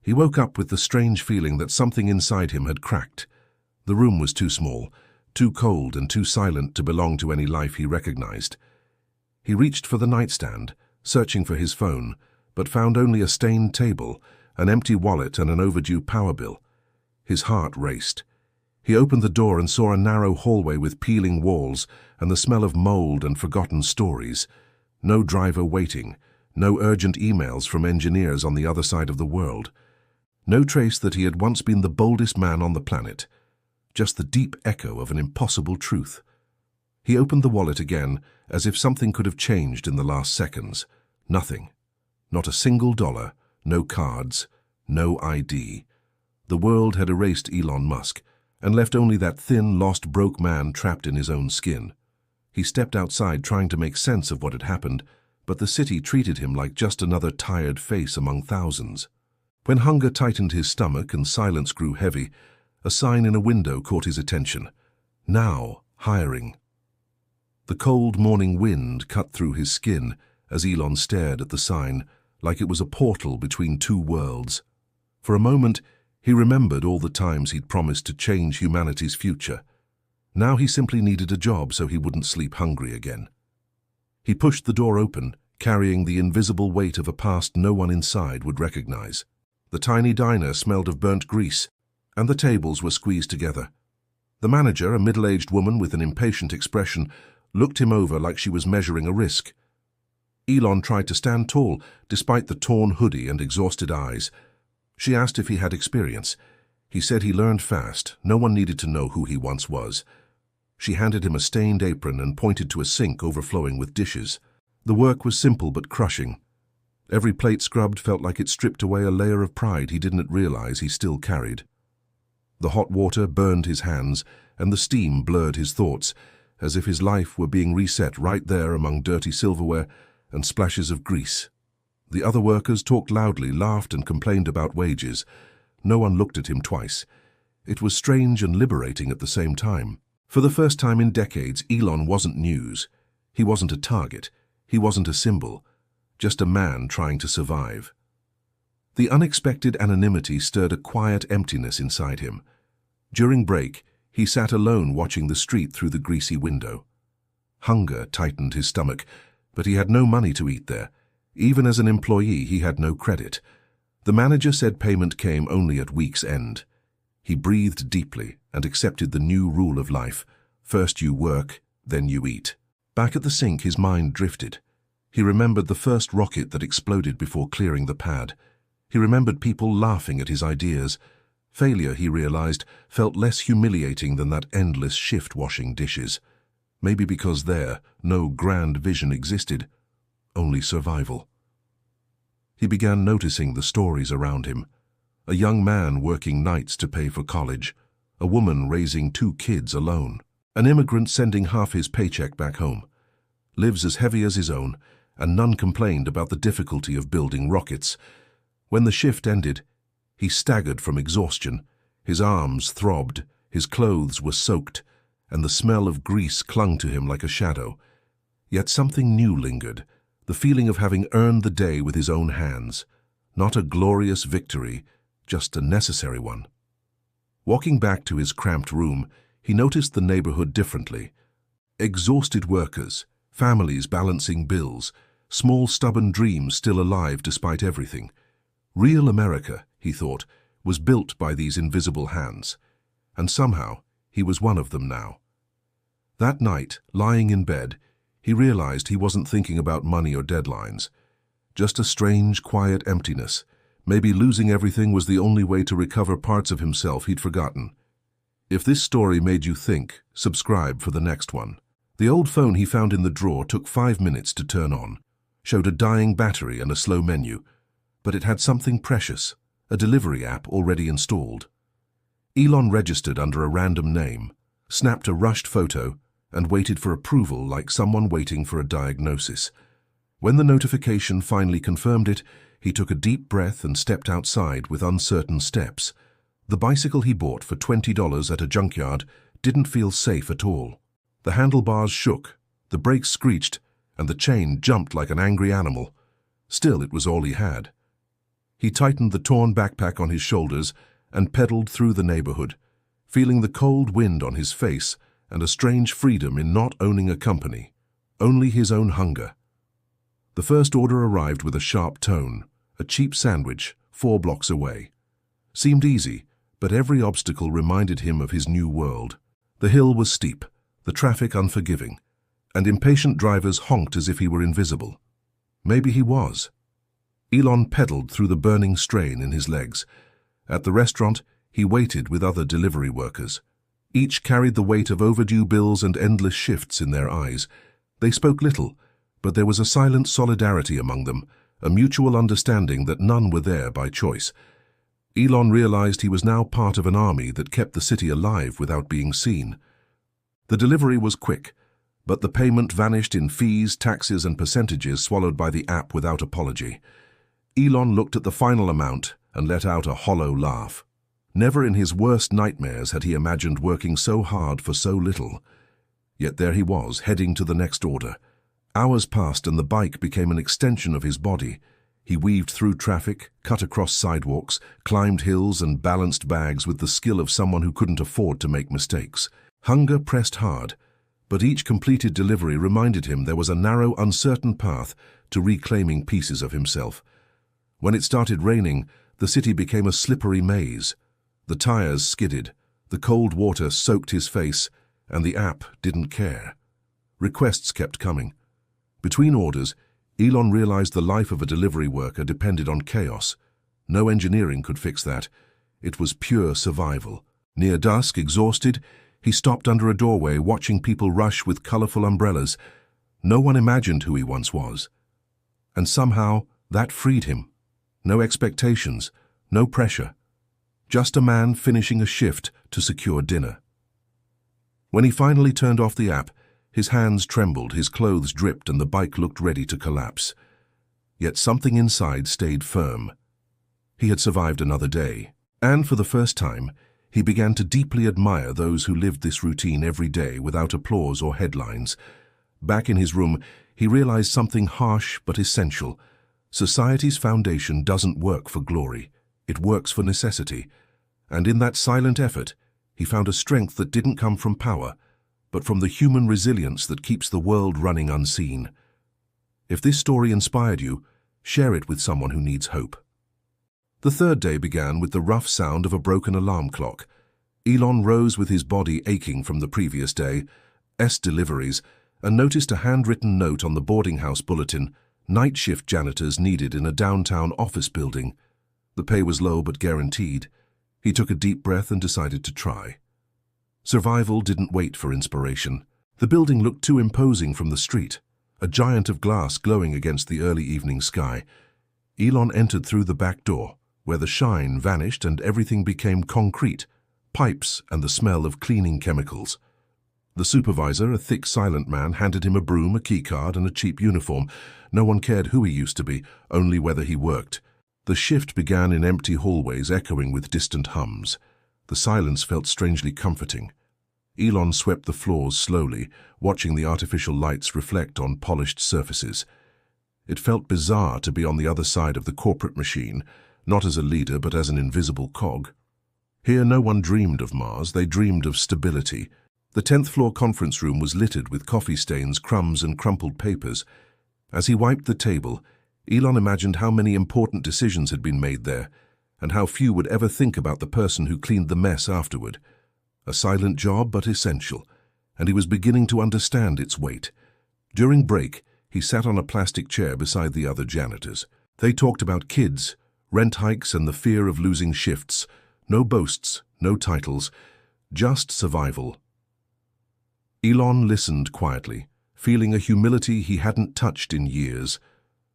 He woke up with the strange feeling that something inside him had cracked. The room was too small, too cold and too silent to belong to any life he recognized. He reached for the nightstand, searching for his phone, but found only a stained table, an empty wallet and an overdue power bill. His heart raced. He opened the door and saw a narrow hallway with peeling walls and the smell of mold and forgotten stories. No driver waiting, no urgent emails from engineers on the other side of the world. No trace that he had once been the boldest man on the planet. Just the deep echo of an impossible truth. He opened the wallet again, as if something could have changed in the last seconds. Nothing. Not a single dollar, no cards, no ID. The world had erased Elon Musk, and left only that thin, lost, broke man trapped in his own skin. He stepped outside trying to make sense of what had happened, but the city treated him like just another tired face among thousands. When hunger tightened his stomach and silence grew heavy, a sign in a window caught his attention. Now, hiring. The cold morning wind cut through his skin as Elon stared at the sign, like it was a portal between two worlds. For a moment, he remembered all the times he'd promised to change humanity's future. Now he simply needed a job so he wouldn't sleep hungry again. He pushed the door open, carrying the invisible weight of a past no one inside would recognize. The tiny diner smelled of burnt grease, and the tables were squeezed together. The manager, a middle-aged woman with an impatient expression, looked him over like she was measuring a risk. Elon tried to stand tall, despite the torn hoodie and exhausted eyes. She asked if he had experience. He said he learned fast. No one needed to know who he once was. She handed him a stained apron and pointed to a sink overflowing with dishes. The work was simple but crushing. Every plate scrubbed felt like it stripped away a layer of pride he didn't realize he still carried. The hot water burned his hands, and the steam blurred his thoughts, as if his life were being reset right there among dirty silverware and splashes of grease. The other workers talked loudly, laughed and complained about wages. No one looked at him twice. It was strange and liberating at the same time. For the first time in decades, Elon wasn't news. He wasn't a target. He wasn't a symbol. Just a man trying to survive. The unexpected anonymity stirred a quiet emptiness inside him. During break, he sat alone watching the street through the greasy window. Hunger tightened his stomach, but he had no money to eat there. Even as an employee, he had no credit. The manager said payment came only at week's end. He breathed deeply and accepted the new rule of life. First you work, then you eat. Back at the sink, his mind drifted. He remembered the first rocket that exploded before clearing the pad. He remembered people laughing at his ideas. Failure, he realized, felt less humiliating than that endless shift washing dishes. Maybe because there, no grand vision existed, only survival. He began noticing the stories around him. A young man working nights to pay for college. A woman raising 2 kids alone. An immigrant sending half his paycheck back home. Lives as heavy as his own, and none complained about the difficulty of building rockets. When the shift ended, he staggered from exhaustion. His arms throbbed, his clothes were soaked, and the smell of grease clung to him like a shadow. Yet something new lingered, the feeling of having earned the day with his own hands. Not a glorious victory, just a necessary one. Walking back to his cramped room, he noticed the neighborhood differently. Exhausted workers, families balancing bills, small stubborn dreams still alive despite everything. Real America, he thought, was built by these invisible hands, and somehow he was one of them now. That night, lying in bed, he realized he wasn't thinking about money or deadlines. Just a strange, quiet emptiness. Maybe losing everything was the only way to recover parts of himself he'd forgotten. If this story made you think, subscribe for the next one. The old phone he found in the drawer took 5 minutes to turn on, showed a dying battery and a slow menu, but it had something precious, a delivery app already installed. Elon registered under a random name, snapped a rushed photo, and waited for approval like someone waiting for a diagnosis. When the notification finally confirmed it, he took a deep breath and stepped outside with uncertain steps. The bicycle he bought for $20 at a junkyard didn't feel safe at all. The handlebars shook, the brakes screeched, and the chain jumped like an angry animal. Still, it was all he had. He tightened the torn backpack on his shoulders and pedaled through the neighborhood, feeling the cold wind on his face and a strange freedom in not owning a company, only his own hunger. The first order arrived with a sharp tone, a cheap sandwich 4 blocks away. Seemed easy, but every obstacle reminded him of his new world. The hill was steep, the traffic unforgiving, and impatient drivers honked as if he were invisible. Maybe he was. Elon pedaled through the burning strain in his legs. At the restaurant, he waited with other delivery workers. Each carried the weight of overdue bills and endless shifts in their eyes. They spoke little, but there was a silent solidarity among them, a mutual understanding that none were there by choice. Elon realized he was now part of an army that kept the city alive without being seen. The delivery was quick, but the payment vanished in fees, taxes, and percentages swallowed by the app without apology. Elon looked at the final amount and let out a hollow laugh. Never in his worst nightmares had he imagined working so hard for so little. Yet there he was, heading to the next order. Hours passed and the bike became an extension of his body. He weaved through traffic, cut across sidewalks, climbed hills and balanced bags with the skill of someone who couldn't afford to make mistakes. Hunger pressed hard, but each completed delivery reminded him there was a narrow, uncertain path to reclaiming pieces of himself. When it started raining, the city became a slippery maze. The tires skidded, the cold water soaked his face, and the app didn't care. Requests kept coming. Between orders, Elon realized the life of a delivery worker depended on chaos. No engineering could fix that. It was pure survival. Near dusk, exhausted, he stopped under a doorway watching people rush with colorful umbrellas. No one imagined who he once was. And somehow, that freed him. No expectations, no pressure. Just a man finishing a shift to secure dinner. When he finally turned off the app, his hands trembled, his clothes dripped, and the bike looked ready to collapse. Yet something inside stayed firm. He had survived another day, and for the first time, he began to deeply admire those who lived this routine every day without applause or headlines. Back in his room, he realized something harsh but essential. Society's foundation doesn't work for glory. It works for necessity. And in that silent effort, he found a strength that didn't come from power, but from the human resilience that keeps the world running unseen. If this story inspired you, share it with someone who needs hope. The third day began with the rough sound of a broken alarm clock. Elon rose with his body aching from the previous day, deliveries, and noticed a handwritten note on the boarding house bulletin: night shift janitors needed in a downtown office building. The pay was low but guaranteed. He took a deep breath and decided to try. Survival didn't wait for inspiration. The building looked too imposing from the street, a giant of glass glowing against the early evening sky. Elon entered through the back door, where the shine vanished and everything became concrete, pipes and the smell of cleaning chemicals. The supervisor, a thick, silent man, handed him a broom, a keycard, and a cheap uniform. No one cared who he used to be, only whether he worked. The shift began in empty hallways echoing with distant hums. The silence felt strangely comforting. Elon swept the floors slowly, watching the artificial lights reflect on polished surfaces. It felt bizarre to be on the other side of the corporate machine, not as a leader but as an invisible cog. Here no one dreamed of Mars, they dreamed of stability. The 10th floor conference room was littered with coffee stains, crumbs, and crumpled papers. As he wiped the table, Elon imagined how many important decisions had been made there, and how few would ever think about the person who cleaned the mess afterward. A silent job, but essential, and he was beginning to understand its weight. During break, he sat on a plastic chair beside the other janitors. They talked about kids, rent hikes, and the fear of losing shifts. No boasts, no titles, just survival. Elon listened quietly, feeling a humility he hadn't touched in years.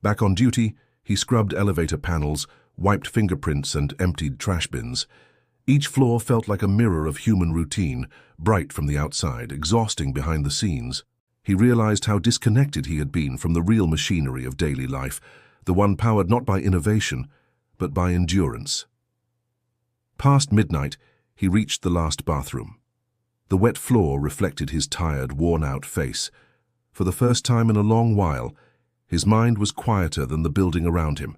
Back on duty, he scrubbed elevator panels, wiped fingerprints, and emptied trash bins. Each floor felt like a mirror of human routine, bright from the outside, exhausting behind the scenes. He realized how disconnected he had been from the real machinery of daily life, the one powered not by innovation, but by endurance. Past midnight, he reached the last bathroom. The wet floor reflected his tired, worn-out face. For the first time in a long while, his mind was quieter than the building around him.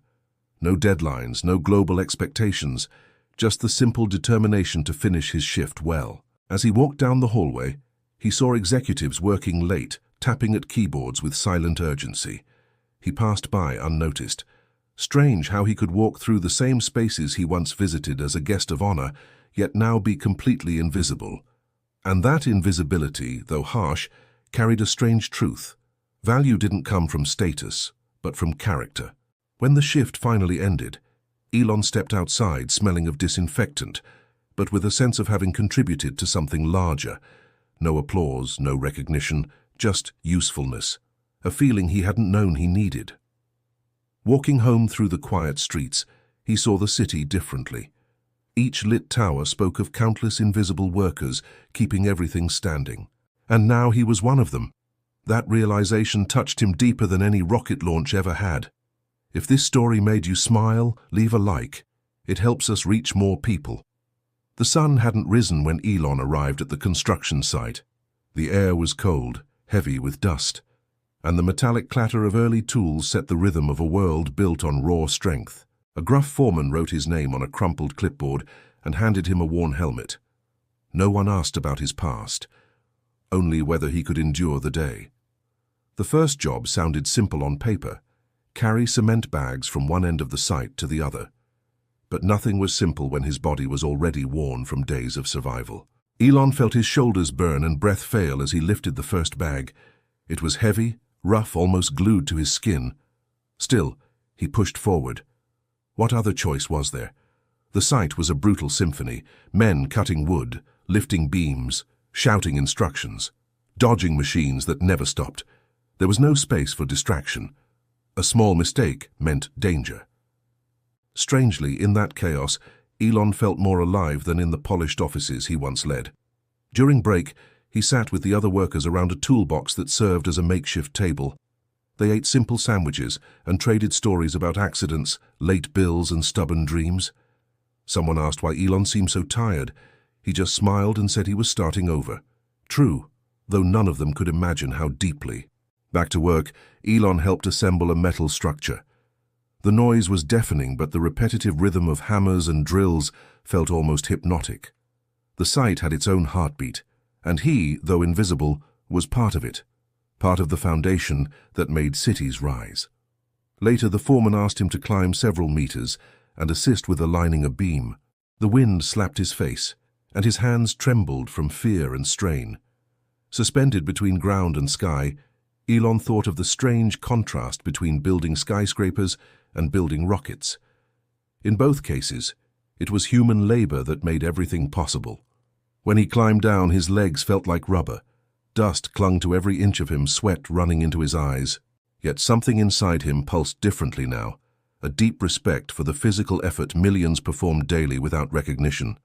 No deadlines, no global expectations, just the simple determination to finish his shift well. As he walked down the hallway, he saw executives working late, tapping at keyboards with silent urgency. He passed by unnoticed. Strange how he could walk through the same spaces he once visited as a guest of honor, yet now be completely invisible. And that invisibility, though harsh, carried a strange truth. Value didn't come from status, but from character. When the shift finally ended, Elon stepped outside smelling of disinfectant, but with a sense of having contributed to something larger. No applause, no recognition, just usefulness, a feeling he hadn't known he needed. Walking home through the quiet streets, he saw the city differently. Each lit tower spoke of countless invisible workers keeping everything standing. And now he was one of them. That realization touched him deeper than any rocket launch ever had. If this story made you smile, leave a like. It helps us reach more people. The sun hadn't risen when Elon arrived at the construction site. The air was cold, heavy with dust, and the metallic clatter of early tools set the rhythm of a world built on raw strength. A gruff foreman wrote his name on a crumpled clipboard and handed him a worn helmet. No one asked about his past, only whether he could endure the day. The first job sounded simple on paper: carry cement bags from one end of the site to the other. But nothing was simple when his body was already worn from days of survival. Elon felt his shoulders burn and breath fail as he lifted the first bag. It was heavy, rough, almost glued to his skin. Still, he pushed forward. What other choice was there? The site was a brutal symphony, men cutting wood, lifting beams, shouting instructions, dodging machines that never stopped. There was no space for distraction. A small mistake meant danger. Strangely, in that chaos, Elon felt more alive than in the polished offices he once led. During break, he sat with the other workers around a toolbox that served as a makeshift table. They ate simple sandwiches and traded stories about accidents, late bills, and stubborn dreams. Someone asked why Elon seemed so tired. He just smiled and said he was starting over. True, though none of them could imagine how deeply. Back to work, Elon helped assemble a metal structure. The noise was deafening, but the repetitive rhythm of hammers and drills felt almost hypnotic. The site had its own heartbeat, and he, though invisible, was part of it, part of the foundation that made cities rise. Later, the foreman asked him to climb several meters and assist with aligning a beam. The wind slapped his face, and his hands trembled from fear and strain. Suspended between ground and sky, Elon thought of the strange contrast between building skyscrapers and building rockets. In both cases, it was human labor that made everything possible. When he climbed down, his legs felt like rubber. Dust clung to every inch of him, sweat running into his eyes. Yet something inside him pulsed differently now, a deep respect for the physical effort millions performed daily without recognition.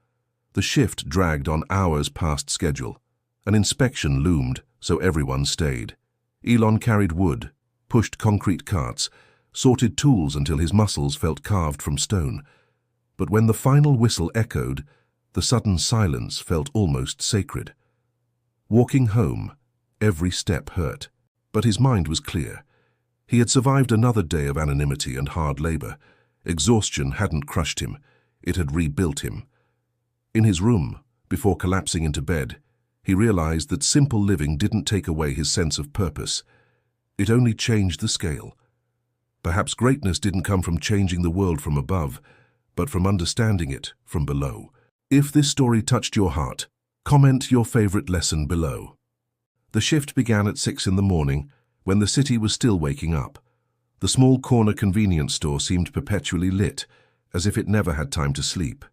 The shift dragged on hours past schedule. An inspection loomed, so everyone stayed. Elon carried wood, pushed concrete carts, sorted tools until his muscles felt carved from stone. But when the final whistle echoed, the sudden silence felt almost sacred. Walking home, every step hurt, but his mind was clear. He had survived another day of anonymity and hard labor. Exhaustion hadn't crushed him, it had rebuilt him. In his room, before collapsing into bed, he realized that simple living didn't take away his sense of purpose. It only changed the scale. Perhaps greatness didn't come from changing the world from above, but from understanding it from below. If this story touched your heart, comment your favorite lesson below. The shift began at 6 in the morning, when the city was still waking up. The small corner convenience store seemed perpetually lit, as if it never had time to sleep.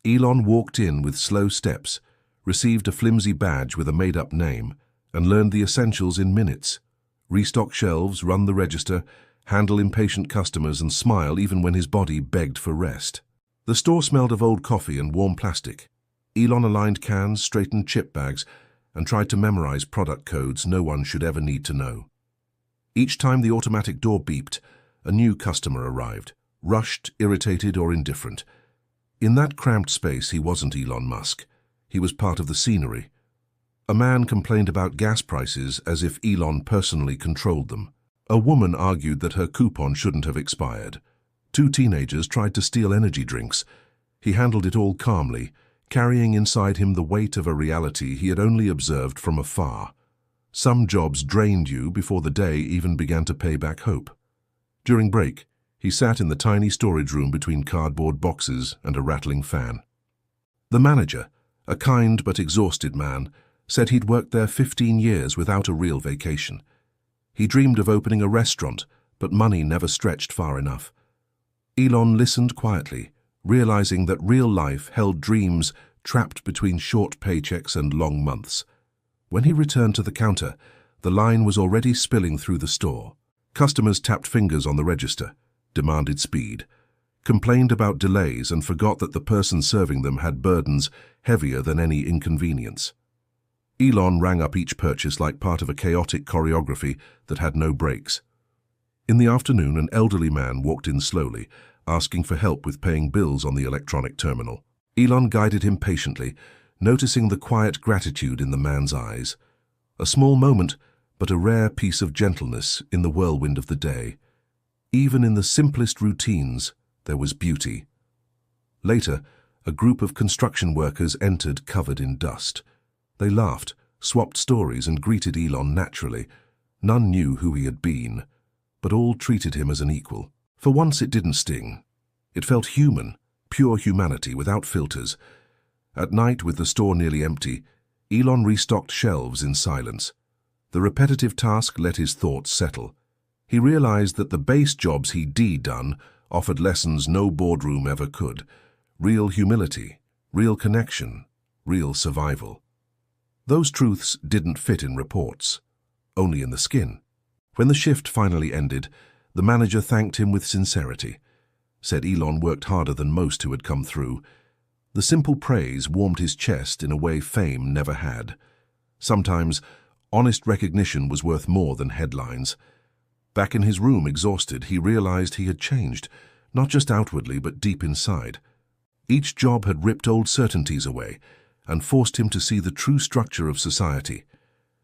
Elon walked in with slow steps, received a flimsy badge with a made-up name, and learned the essentials in minutes. Restock shelves, run the register, handle impatient customers, and smile even when his body begged for rest. The store smelled of old coffee and warm plastic. Elon aligned cans, straightened chip bags, and tried to memorize product codes no one should ever need to know. Each time the automatic door beeped, a new customer arrived, rushed, irritated, or indifferent. In that cramped space, he wasn't Elon Musk. He was part of the scenery. A man complained about gas prices as if Elon personally controlled them. A woman argued that her coupon shouldn't have expired. Two teenagers tried to steal energy drinks. He handled it all calmly, carrying inside him the weight of a reality he had only observed from afar. Some jobs drained you before the day even began to pay back hope. During break, he sat in the tiny storage room between cardboard boxes and a rattling fan. The manager, a kind but exhausted man, said he'd worked there 15 years without a real vacation. He dreamed of opening a restaurant, but money never stretched far enough. Elon listened quietly, realizing that real life held dreams trapped between short paychecks and long months. When he returned to the counter, the line was already spilling through the store. Customers tapped fingers on the register, demanded speed, complained about delays, and forgot that the person serving them had burdens heavier than any inconvenience. Elon rang up each purchase like part of a chaotic choreography that had no breaks. In the afternoon, an elderly man walked in slowly, asking for help with paying bills on the electronic terminal. Elon guided him patiently, noticing the quiet gratitude in the man's eyes. A small moment, but a rare piece of gentleness in the whirlwind of the day. Even in the simplest routines, there was beauty. Later, a group of construction workers entered covered in dust. They laughed, swapped stories, and greeted Elon naturally. None knew who he had been, but all treated him as an equal. For once it didn't sting. It felt human, pure humanity without filters. At night, with the store nearly empty, Elon restocked shelves in silence. The repetitive task let his thoughts settle. He realized that the base jobs he'd done offered lessons no boardroom ever could. Real humility, real connection, real survival. Those truths didn't fit in reports, only in the skin. When the shift finally ended, the manager thanked him with sincerity, said Elon worked harder than most who had come through. The simple praise warmed his chest in a way fame never had. Sometimes, honest recognition was worth more than headlines. Back in his room, exhausted, he realized he had changed, not just outwardly but deep inside. Each job had ripped old certainties away and forced him to see the true structure of society.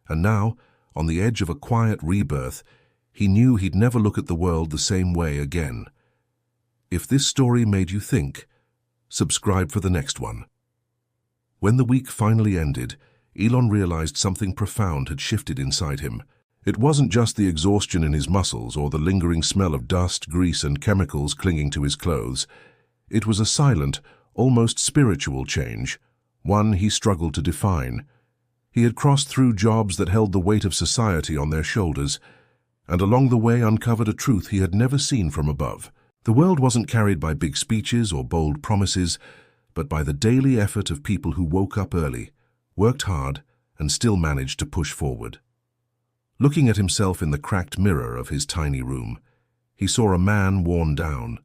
And now, on the edge of a quiet rebirth, he knew he'd never look at the world the same way again. If this story made you think, subscribe for the next one. When the week finally ended, Elon realized something profound had shifted inside him. It wasn't just the exhaustion in his muscles or the lingering smell of dust, grease, and chemicals clinging to his clothes. It was a silent, almost spiritual change, one he struggled to define. He had crossed through jobs that held the weight of society on their shoulders, and along the way uncovered a truth he had never seen from above. The world wasn't carried by big speeches or bold promises, but by the daily effort of people who woke up early, worked hard, and still managed to push forward. Looking at himself in the cracked mirror of his tiny room, he saw a man worn down,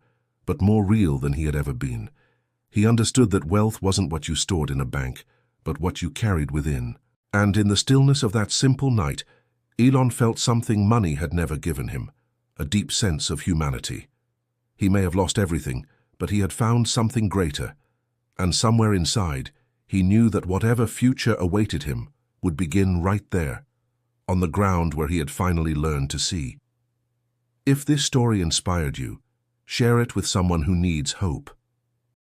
but more real than he had ever been. He understood that wealth wasn't what you stored in a bank, but what you carried within. And in the stillness of that simple night, Elon felt something money had never given him, a deep sense of humanity. He may have lost everything, but he had found something greater, and somewhere inside, he knew that whatever future awaited him would begin right there, on the ground where he had finally learned to see. If this story inspired you, share it with someone who needs hope.